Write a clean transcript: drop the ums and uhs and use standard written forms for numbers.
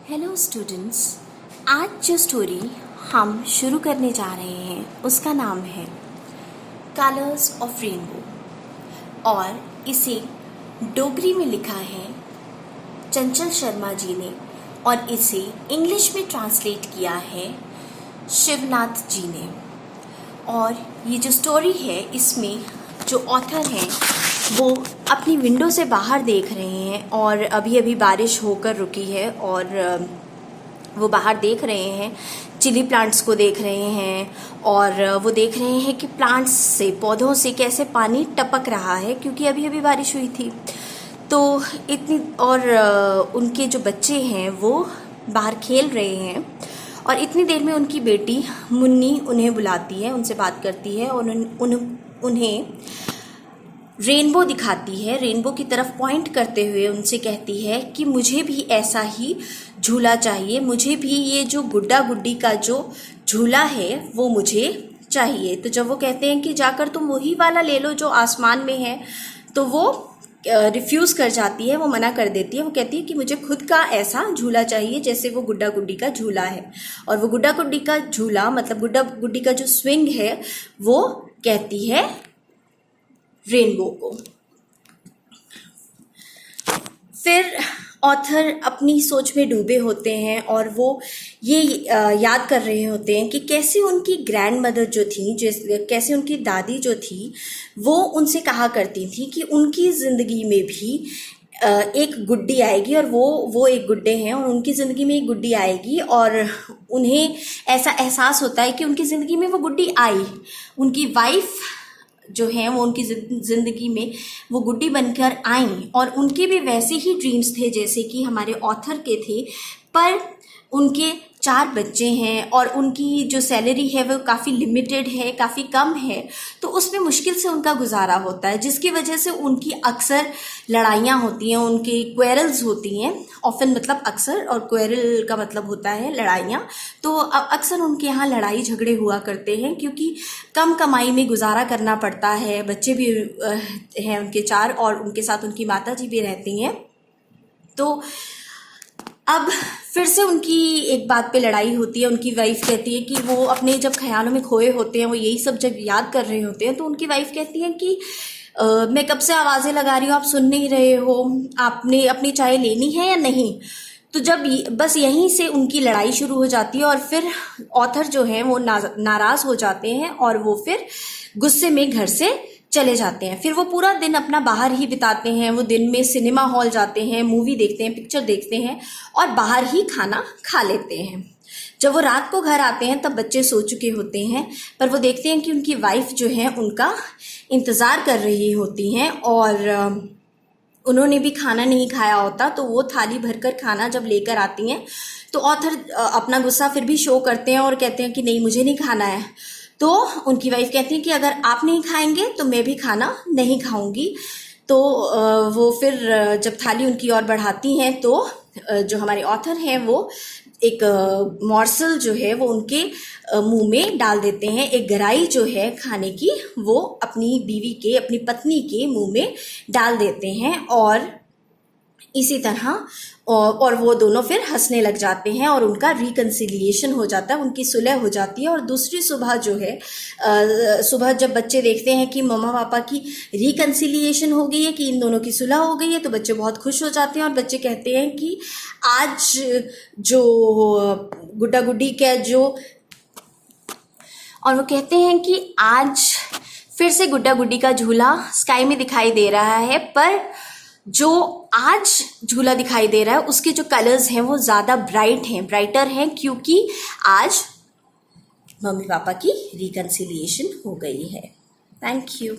Hello students, आज जो story हम शुरू करने जा रहे हैं उसका नाम है कलर्स ऑफ रेनबो और इसे डोगरी में लिखा है चंचल शर्मा जी ने और इसे इंग्लिश में ट्रांसलेट किया है शिवनाथ जी ने। और ये जो स्टोरी है इसमें जो ऑथर हैं वो अपनी विंडो से बाहर देख रहे हैं और अभी अभी बारिश होकर रुकी है और वो बाहर देख रहे हैं, चिली प्लांट्स को देख रहे हैं और वो देख रहे हैं कि प्लांट्स से, पौधों से कैसे पानी टपक रहा है क्योंकि अभी अभी बारिश हुई थी। तो इतनी और उनके जो बच्चे हैं वो बाहर खेल रहे हैं और इतनी देर में उनकी बेटी मुन्नी उन्हें बुलाती है, उनसे बात करती है और उन्हें रेनबो दिखाती है। रेनबो की तरफ पॉइंट करते हुए उनसे कहती है कि मुझे भी ऐसा ही झूला चाहिए, मुझे भी ये जो गुड्डा गुड्डी का जो झूला है वो मुझे चाहिए। तो जब वो कहते हैं कि जाकर तुम वही वाला ले लो जो आसमान में है, तो वो रिफ्यूज़ कर जाती है, वो मना कर देती है। वो कहती है कि मुझे खुद का ऐसा झूला चाहिए जैसे वो गुड्डा गुड्डी का झूला है। और वो गुड्डा गुड्डी का झूला मतलब गुड्डा गुड्डी का जो स्विंग है वो कहती है रेनबो को। फिर ऑथर अपनी सोच में डूबे होते हैं और वो ये याद कर रहे होते हैं कि कैसे उनकी ग्रैंड मदर जो थी, कैसे उनकी दादी जो थी वो उनसे कहा करती थी कि उनकी ज़िंदगी में भी एक गुड्डी आएगी और वो एक गुड्डे हैं और उनकी ज़िंदगी में एक गुड्डी आएगी और उन्हें ऐसा एहसास होता है कि उनकी ज़िंदगी में वो गुड्डी आई, उनकी वाइफ जो हैं वो उनकी ज़िंदगी में वो गुड्डी बनकर आई और उनके भी वैसे ही ड्रीम्स थे जैसे कि हमारे ऑथर के थे, पर उनके 4 बच्चे हैं और उनकी जो सैलरी है वो काफ़ी लिमिटेड है, काफ़ी कम है, तो उसमें मुश्किल से उनका गुजारा होता है, जिसकी वजह से उनकी अक्सर लड़ाइयाँ होती हैं, उनकी क्वेरल्स होती हैं। ऑफन मतलब अक्सर और क्वेरल का मतलब होता है लड़ाइयाँ। तो अक्सर उनके यहाँ लड़ाई झगड़े हुआ करते हैं क्योंकि कम कमाई में गुजारा करना पड़ता है। बच्चे भी हैं उनके 4 और उनके साथ उनकी माता जी भी रहती हैं। तो अब फिर से उनकी एक बात पे लड़ाई होती है। उनकी वाइफ कहती है कि वो अपने जब ख्यालों में खोए होते हैं, वो यही सब जब याद कर रहे होते हैं, तो उनकी वाइफ कहती है कि मैं कब से आवाज़ें लगा रही हूँ, आप सुन नहीं रहे हो, आपने अपनी चाय लेनी है या नहीं। तो जब बस यहीं से उनकी लड़ाई शुरू हो जाती है और फिर ऑथर जो है वो नाराज़ हो जाते हैं और वो फिर गुस्से में घर से चले जाते हैं। फिर वो पूरा दिन अपना बाहर ही बिताते हैं। वो दिन में सिनेमा हॉल जाते हैं, मूवी देखते हैं, पिक्चर देखते हैं और बाहर ही खाना खा लेते हैं। जब वो रात को घर आते हैं तब बच्चे सो चुके होते हैं, पर वो देखते हैं कि उनकी वाइफ जो है उनका इंतज़ार कर रही होती हैं और उन्होंने भी खाना नहीं खाया होता। तो वो थाली भरकर खाना जब लेकर आती हैं तो ऑथर अपना गुस्सा फिर भी शो करते हैं और कहते हैं कि नहीं, मुझे नहीं खाना है। तो उनकी वाइफ कहती है कि अगर आप नहीं खाएंगे तो मैं भी खाना नहीं खाऊंगी। तो वो फिर जब थाली उनकी ओर बढ़ाती हैं तो जो हमारे ऑथर हैं वो एक मॉर्सल जो है वो उनके मुंह में डाल देते हैं। एक गराई जो है खाने की वो अपनी बीवी के, अपनी पत्नी के मुंह में डाल देते हैं और इसी तरह और वो दोनों फिर हंसने लग जाते हैं और उनका रिकन्सिलिएशन हो जाता है, उनकी सुलह हो जाती है। और दूसरी सुबह जो है सुबह जब बच्चे देखते हैं कि मम्मा पापा की रिकन्सिलिएशन हो गई है, कि इन दोनों की सुलह हो गई है, तो बच्चे बहुत खुश हो जाते हैं और बच्चे कहते हैं कि आज जो गुड्डा गुड्डी का जो और वो कहते हैं कि आज फिर से गुड्डा गुड्डी का झूला स्काई में दिखाई दे रहा है, पर जो आज झूला दिखाई दे रहा है उसके जो कलर्स हैं वो ज़्यादा ब्राइटर हैं क्योंकि आज मम्मी पापा की रिकन्सिलिएशन हो गई है। Thank you.